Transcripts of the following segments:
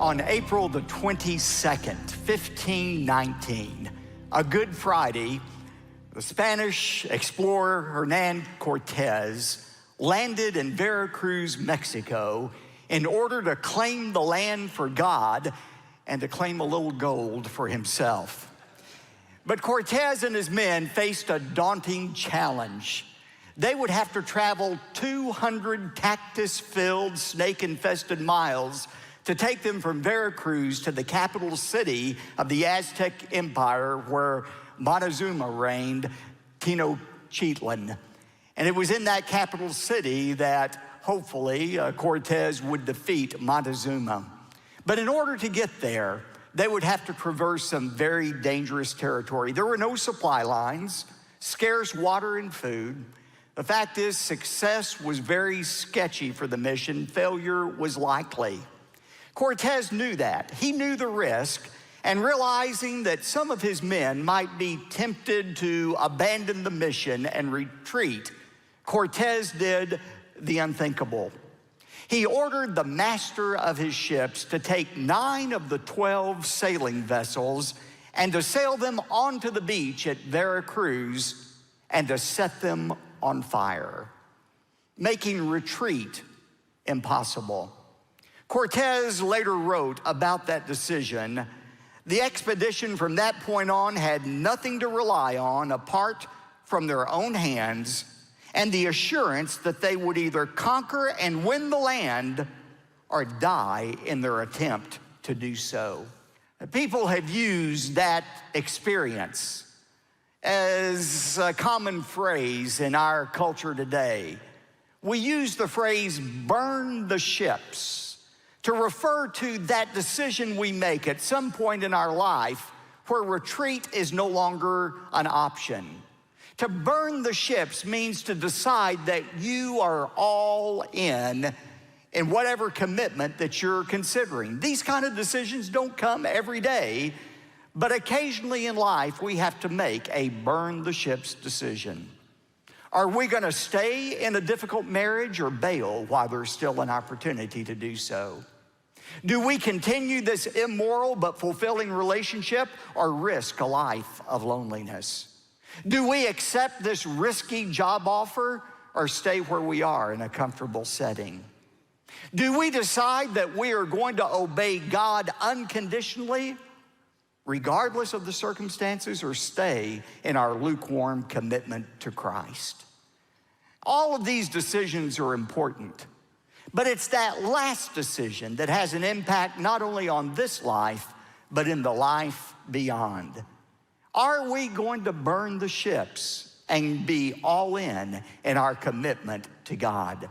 On April the 22nd, 1519, a Good Friday, the Spanish explorer Hernan Cortez landed in Veracruz, Mexico, in order to claim the land for God and to claim a little gold for himself. But Cortez and his men faced a daunting challenge. They would have to travel 200 cactus-filled, snake-infested miles to take them from Veracruz to the capital city of the Aztec Empire where Montezuma reigned, Tenochtitlan. And it was in that capital city that hopefully Cortez would defeat Montezuma. But in order to get there, they would have to traverse some very dangerous territory. There were no supply lines, scarce water and food. The fact is, success was very sketchy for the mission. Failure was likely. Cortez knew that. He knew the risk, and realizing that some of his men might be tempted to abandon the mission and retreat, Cortez did the unthinkable. He ordered the master of his ships to take 9 of the 12 sailing vessels and to sail them onto the beach at Veracruz and to set them on fire, making retreat impossible. Cortez later wrote about that decision. The expedition from that point on had nothing to rely on apart from their own hands and the assurance that they would either conquer and win the land or die in their attempt to do so. People have used that experience as a common phrase in our culture today. We use the phrase burn the ships to refer to that decision we make at some point in our life where retreat is no longer an option. To burn the ships means to decide that you are all in whatever commitment that you're considering. These kind of decisions don't come every day, but occasionally in life we have to make a burn the ships decision. Are we going to stay in a difficult marriage or bail while there's still an opportunity to do so? Do we continue this immoral but fulfilling relationship or risk a life of loneliness? Do we accept this risky job offer or stay where we are in a comfortable setting? Do we decide that we are going to obey God unconditionally, regardless of the circumstances, or stay in our lukewarm commitment to Christ? All of these decisions are important, but it's that last decision that has an impact not only on this life, but in the life beyond. Are we going to burn the ships and be all in our commitment to God?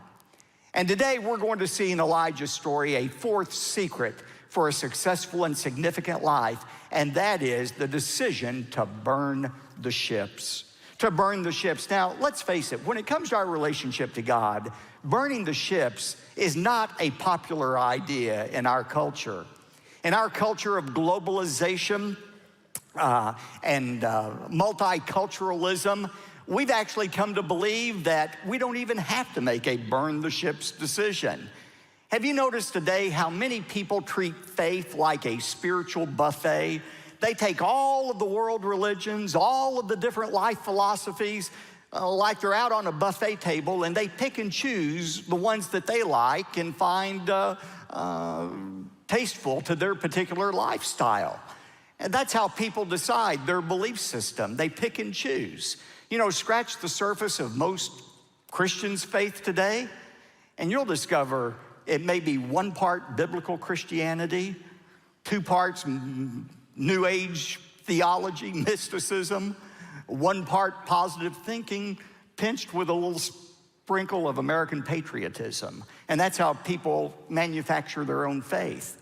And today we're going to see in Elijah's story a fourth secret for a successful and significant life, and that is the decision to burn the ships. To burn the ships. Now, let's face it, when it comes to our relationship to God, burning the ships is not a popular idea in our culture. In our culture of globalization and multiculturalism, we've actually come to believe that we don't even have to make a burn the ships decision. Have you noticed today how many people treat faith like a spiritual buffet? They take all of the world religions, all of the different life philosophies, like they're out on a buffet table, and they pick and choose the ones that they like and find tasteful to their particular lifestyle. And that's how people decide their belief system. They pick and choose. You know, scratch the surface of most Christians' faith today, and you'll discover it may be 1 part biblical Christianity, 2 parts New Age theology, mysticism, 1 part positive thinking, pinched with a little sprinkle of American patriotism. And that's how people manufacture their own faith.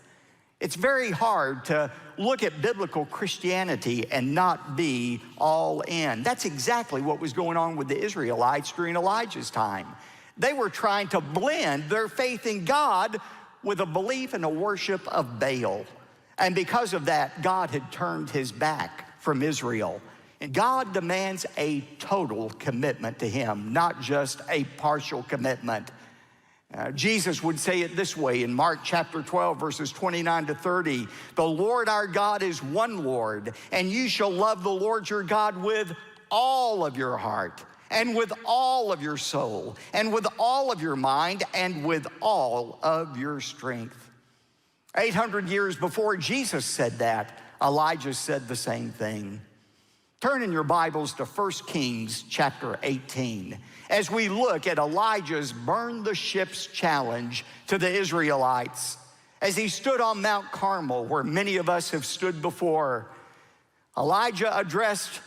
It's very hard to look at biblical Christianity and not be all in. That's exactly what was going on with the Israelites during Elijah's time. They were trying to blend their faith in God with a belief and a worship of Baal. And because of that, God had turned his back from Israel. And God demands a total commitment to him, not just a partial commitment. Jesus would say it this way in Mark chapter 12, verses 29 to 30. The Lord our God is one Lord, and you shall love the Lord your God with all of your heart, and with all of your soul, and with all of your mind, and with all of your strength. 800 years before Jesus said that, Elijah said the same thing. Turn in your Bibles to 1 Kings chapter 18 as we look at Elijah's burn the ships challenge to the Israelites as he stood on Mount Carmel, where many of us have stood before. Elijah addressed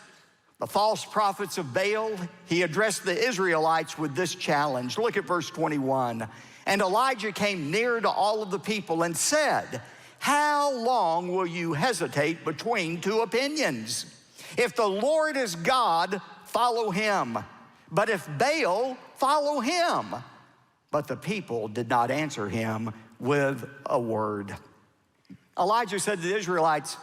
the false prophets of Baal. He addressed the Israelites with this challenge. Look at verse 21. And Elijah came near to all of the people and said, how long will you hesitate between two opinions? If the Lord is God, follow him. But if Baal, follow him. But the people did not answer him with a word. Elijah said to the Israelites,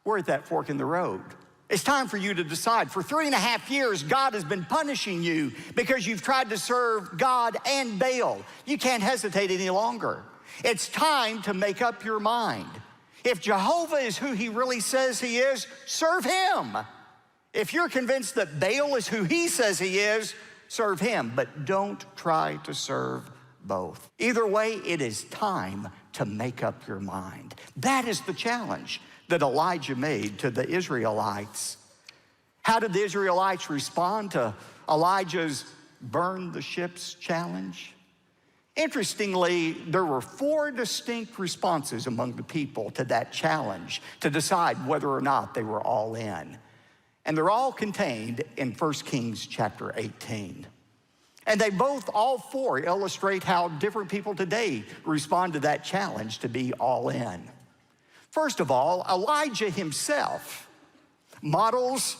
we're at that fork in the road. It's time for you to decide. For 3.5 years, God has been punishing you because you've tried to serve God and Baal. You can't hesitate any longer. It's time to make up your mind. If Jehovah is who he really says he is, serve him. If you're convinced that Baal is who he says he is, serve him. But don't try to serve both. Either way, it is time to make up your mind. That is the challenge that Elijah made to the Israelites. How did the Israelites respond to Elijah's burn the ships challenge? Interestingly, there were 4 distinct responses among the people to that challenge to decide whether or not they were all in. And they're all contained in 1 Kings chapter 18. And they all 4 illustrate how different people today respond to that challenge to be all in. First of all, Elijah himself models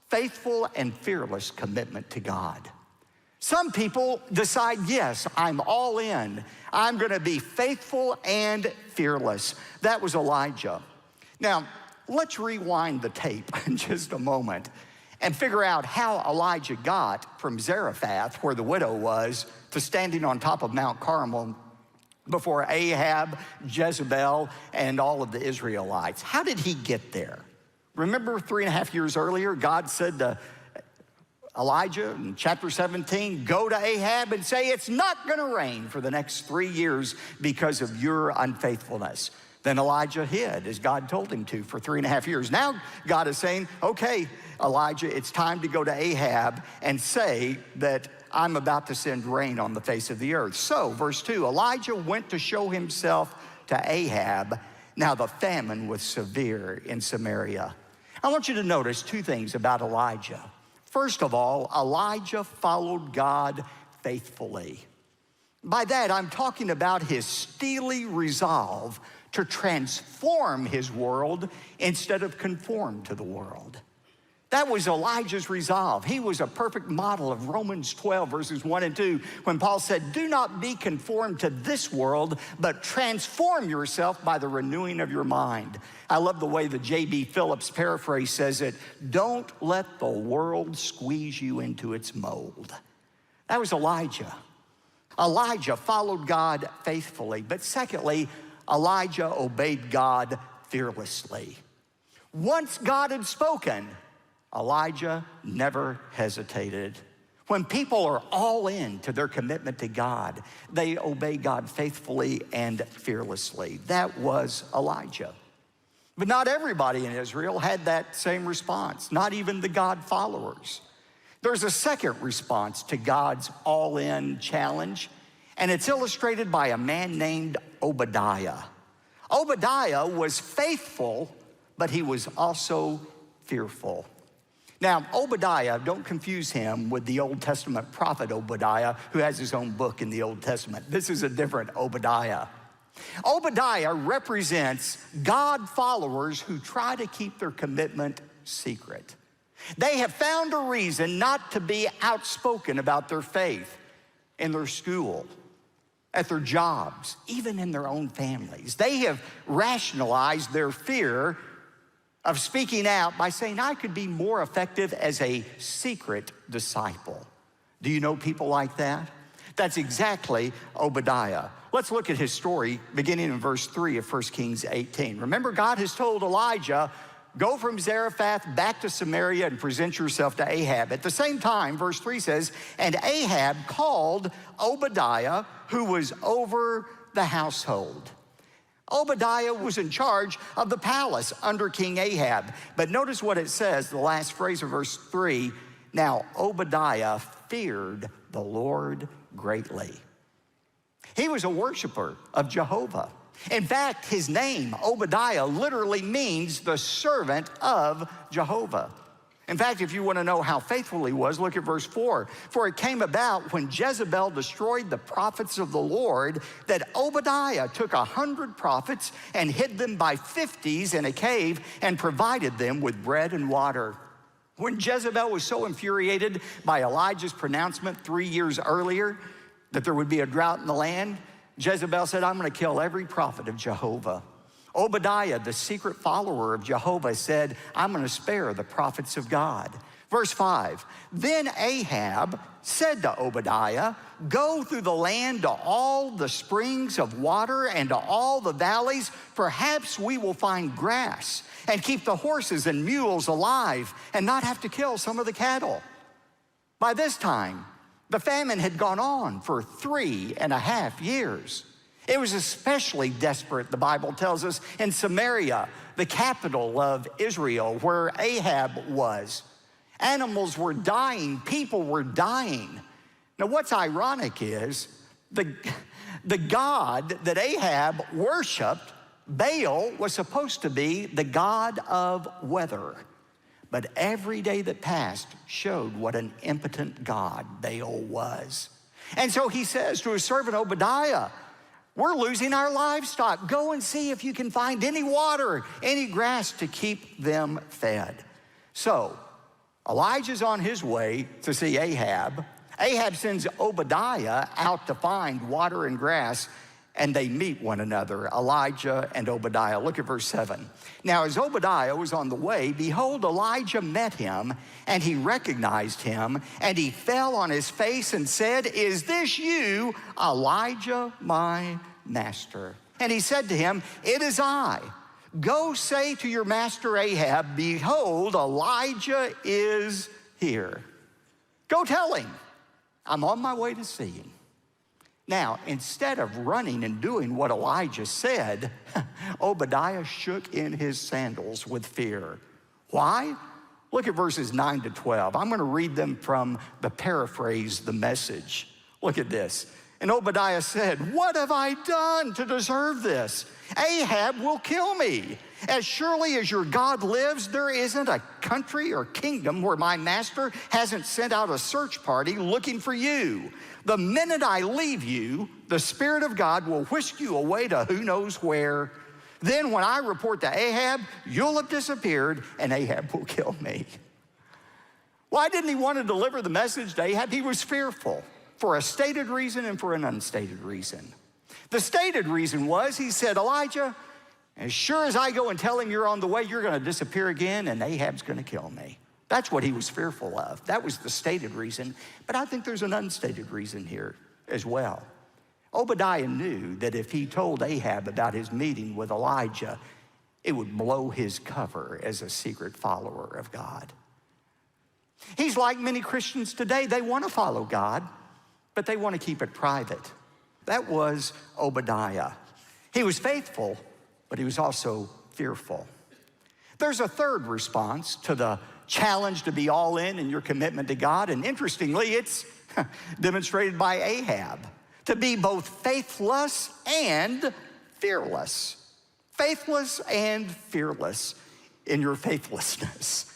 faithful and fearless commitment to God. Some people decide, yes, I'm all in. I'm going to be faithful and fearless. That was Elijah. Now, let's rewind the tape in just a moment and figure out how Elijah got from Zarephath, where the widow was, to standing on top of Mount Carmel before Ahab, Jezebel, and all of the Israelites. How did he get there? Remember 3.5 years earlier, God said to Elijah in chapter 17, go to Ahab and say, it's not gonna rain for the next 3 years because of your unfaithfulness. Then Elijah hid, as God told him to, for 3.5 years. Now God is saying, okay, Elijah, it's time to go to Ahab and say that I'm about to send rain on the face of the earth. So, verse 2, Elijah went to show himself to Ahab. Now the famine was severe in Samaria. I want you to notice 2 things about Elijah. First of all, Elijah followed God faithfully. By that, I'm talking about his steely resolve to transform his world instead of conform to the world. That was Elijah's resolve. He was a perfect model of Romans 12, verses 1 and 2, when Paul said, do not be conformed to this world, but transform yourself by the renewing of your mind. I love the way the J.B. Phillips paraphrase says it, don't let the world squeeze you into its mold. That was Elijah. Elijah followed God faithfully, but secondly, Elijah obeyed God fearlessly. Once God had spoken, Elijah never hesitated. When people are all in to their commitment to God, they obey God faithfully and fearlessly. That was Elijah. But not everybody in Israel had that same response, not even the God followers. There's a second response to God's all-in challenge, and it's illustrated by a man named Obadiah. Obadiah was faithful, but he was also fearful. Now, Obadiah, don't confuse him with the Old Testament prophet Obadiah, who has his own book in the Old Testament. This is a different Obadiah. Obadiah represents God followers who try to keep their commitment secret. They have found a reason not to be outspoken about their faith in their school, at their jobs, even in their own families. They have rationalized their fear of speaking out by saying, I could be more effective as a secret disciple. Do you know people like that? That's exactly Obadiah. Let's look at his story beginning in verse 3 of 1 Kings 18. Remember, God has told Elijah, go from Zarephath back to Samaria and present yourself to Ahab. At the same time, verse 3 says, and Ahab called Obadiah, who was over the household. Obadiah was in charge of the palace under King Ahab. But notice what it says, the last phrase of verse 3. Now, Obadiah feared the Lord greatly. He was a worshiper of Jehovah. In fact, his name, Obadiah, literally means the servant of Jehovah. In fact, if you want to know how faithful he was, look at verse 4. For it came about when Jezebel destroyed the prophets of the Lord that Obadiah took 100 prophets and hid them by 50s in a cave and provided them with bread and water. When Jezebel was so infuriated by Elijah's pronouncement 3 years earlier that there would be a drought in the land, Jezebel said, I'm going to kill every prophet of Jehovah. Obadiah, the secret follower of Jehovah, said, I'm going to spare the prophets of God. Verse 5, then Ahab said to Obadiah, go through the land to all the springs of water and to all the valleys. Perhaps we will find grass and keep the horses and mules alive and not have to kill some of the cattle. By this time, the famine had gone on for 3.5 years. It was especially desperate, the Bible tells us, in Samaria, the capital of Israel, where Ahab was. Animals were dying, people were dying. Now, what's ironic is the god that Ahab worshiped, Baal, was supposed to be the god of weather. But every day that passed showed what an impotent god Baal was. And so he says to his servant Obadiah, we're losing our livestock. Go and see if you can find any water, any grass to keep them fed. So Elijah's on his way to see Ahab. Ahab sends Obadiah out to find water and grass, and they meet one another, Elijah and Obadiah. Look at verse 7. Now, as Obadiah was on the way, behold, Elijah met him, and he recognized him, and he fell on his face and said, is this you, Elijah, my master? And he said to him, it is I. Go say to your master Ahab, behold, Elijah is here. Go tell him, I'm on my way to see him. Now, instead of running and doing what Elijah said, Obadiah shook in his sandals with fear. Why? Look at verses 9 to 12. I'm going to read them from the paraphrase, the Message. Look at this. And Obadiah said, what have I done to deserve this? Ahab will kill me. As surely as your God lives, there isn't a country or kingdom where my master hasn't sent out a search party looking for you. The minute I leave you, the Spirit of God will whisk you away to who knows where. Then when I report to Ahab, you'll have disappeared and Ahab will kill me. Why didn't he want to deliver the message to Ahab? He was fearful for a stated reason and for an unstated reason. The stated reason was, he said, Elijah, as sure as I go and tell him you're on the way, you're going to disappear again and Ahab's going to kill me. That's what he was fearful of. That was the stated reason. But I think there's an unstated reason here as well. Obadiah knew that if he told Ahab about his meeting with Elijah, it would blow his cover as a secret follower of God. He's like many Christians today. They want to follow God, but they want to keep it private. That was Obadiah. He was faithful, but he was also fearful. There's a third response to the challenge to be all in your commitment to God, and interestingly, it's demonstrated by Ahab, to be both faithless and fearless. Faithless and fearless in your faithlessness.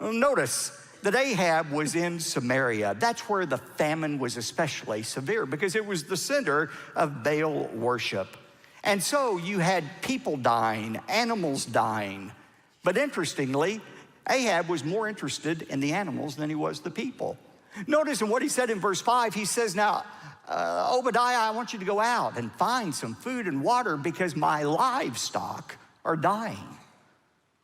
Notice that Ahab was in Samaria. That's where the famine was especially severe because it was the center of Baal worship. And so you had people dying, animals dying. But interestingly, Ahab was more interested in the animals than he was the people. Notice in what he said in verse 5, he says, now, Obadiah, I want you to go out and find some food and water because my livestock are dying.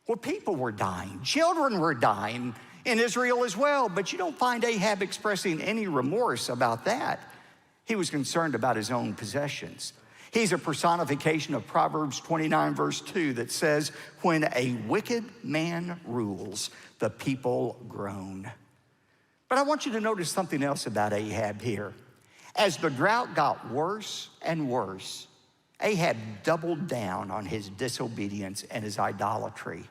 Well, people were dying. Children were dying in Israel as well, but you don't find Ahab expressing any remorse about that. He was concerned about his own possessions. He's a personification of Proverbs 29, verse 2 that says, when a wicked man rules, the people groan. But I want you to notice something else about Ahab here. As the drought got worse and worse, Ahab doubled down on his disobedience and his idolatry.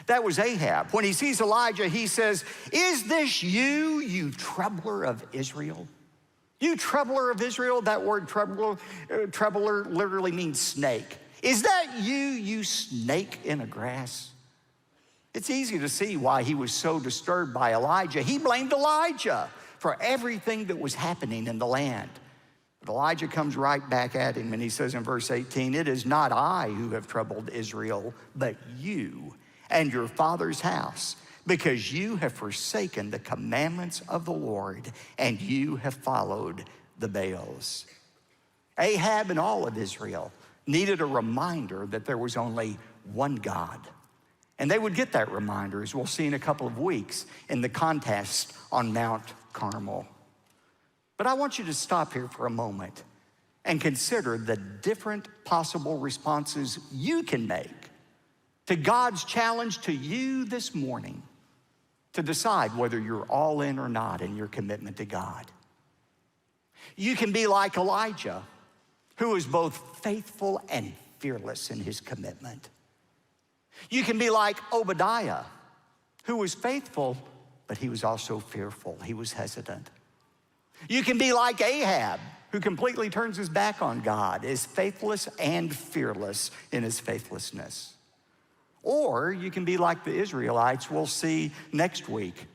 That was Ahab. When he sees Elijah, he says, "Is this you, you troubler of Israel?" You troubler of Israel, that word troubler literally means snake. Is that you, you snake in the grass? It's easy to see why he was so disturbed by Elijah. He blamed Elijah for everything that was happening in the land. But Elijah comes right back at him and he says in verse 18, "It is not I who have troubled Israel, but you and your father's house, because you have forsaken the commandments of the Lord, and you have followed the Baals." Ahab and all of Israel needed a reminder that there was only one God. And they would get that reminder, as we'll see in a couple of weeks, in the contest on Mount Carmel. But I want you to stop here for a moment and consider the different possible responses you can make to God's challenge to you this morning, to decide whether you're all in or not in your commitment to God. You can be like Elijah, who was both faithful and fearless in his commitment. You can be like Obadiah, who was faithful, but he was also fearful. He was hesitant. You can be like Ahab, who completely turns his back on God, is faithless and fearless in his faithlessness. Or you can be like the Israelites we'll see next week,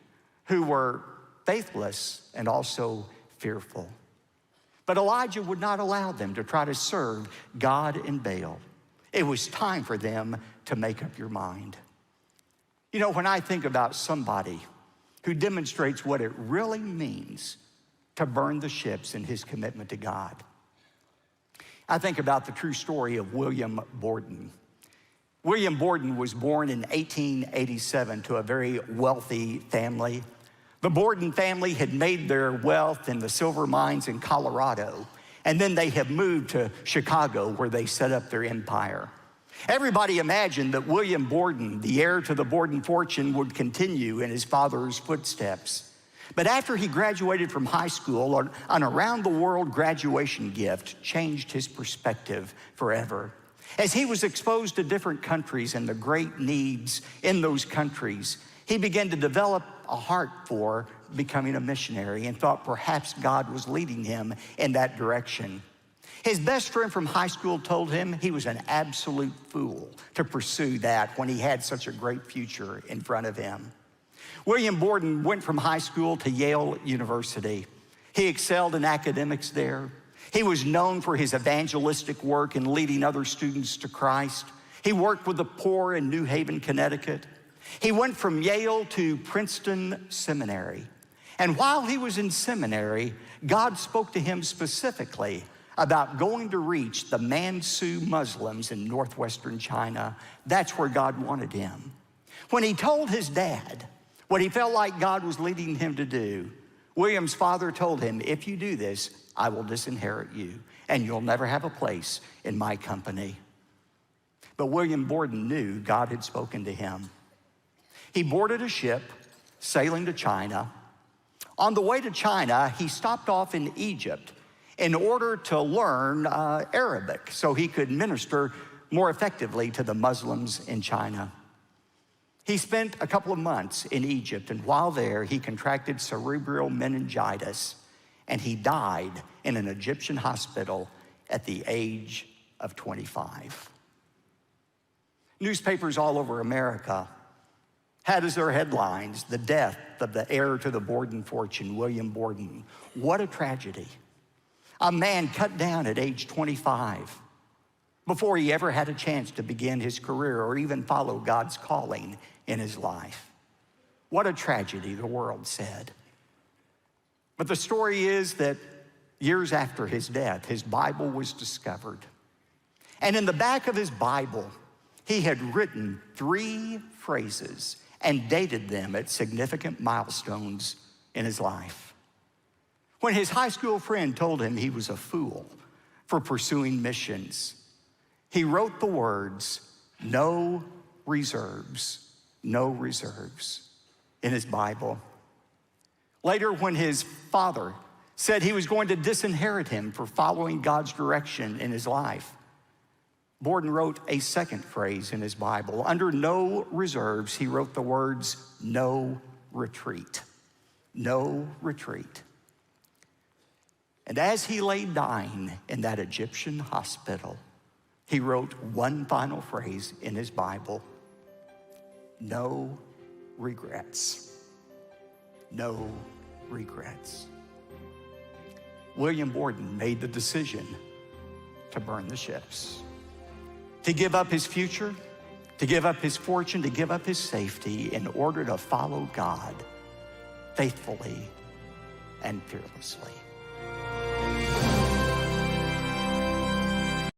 who were faithless and also fearful. But Elijah would not allow them to try to serve God in Baal. It was time for them to make up your mind. You know, when I think about somebody who demonstrates what it really means to burn the ships in his commitment to God, I think about the true story of William Borden. William Borden was born in 1887 to a very wealthy family. The Borden family had made their wealth in the silver mines in Colorado, and then they have moved to Chicago, where they set up their empire. Everybody imagined that William Borden, the heir to the Borden fortune, would continue in his father's footsteps. But after he graduated from high school, an around-the-world graduation gift changed his perspective forever. As he was exposed to different countries and the great needs in those countries, he began to develop a heart for becoming a missionary and thought perhaps God was leading him in that direction. His best friend from high school told him he was an absolute fool to pursue that when he had such a great future in front of him. William Borden went from high school to Yale University. He excelled in academics there. He was known for his evangelistic work in leading other students to Christ. He worked with the poor in New Haven, Connecticut. He went from Yale to Princeton Seminary. And while he was in seminary, God spoke to him specifically about going to reach the Mansu Muslims in northwestern China. That's where God wanted him. When he told his dad what he felt like God was leading him to do, William's father told him, "If you do this, I will disinherit you, and you'll never have a place in my company." But William Borden knew God had spoken to him. He boarded a ship sailing to China. On the way to China, he stopped off in Egypt in order to learn Arabic so he could minister more effectively to the Muslims in China. He spent a couple of months in Egypt, and while there, he contracted cerebral meningitis, and he died in an Egyptian hospital at the age of 25. Newspapers all over America had as their headlines the death of the heir to the Borden fortune, William Borden. What a tragedy. A man cut down at age 25 before he ever had a chance to begin his career or even follow God's calling in his life. What a tragedy, the world said. But the story is that years after his death, his Bible was discovered. And in the back of his Bible, he had written 3 phrases and dated them at significant milestones in his life. When his high school friend told him he was a fool for pursuing missions, he wrote the words, "No reserves, no reserves," in his Bible. Later, when his father said he was going to disinherit him for following God's direction in his life, Borden wrote a second phrase in his Bible. Under no reserves, he wrote the words, "No retreat." No retreat. And as he lay dying in that Egyptian hospital, he wrote one final phrase in his Bible: no regrets. No regrets. William Borden made the decision to burn the ships, to give up his future, to give up his fortune, to give up his safety in order to follow God faithfully and fearlessly.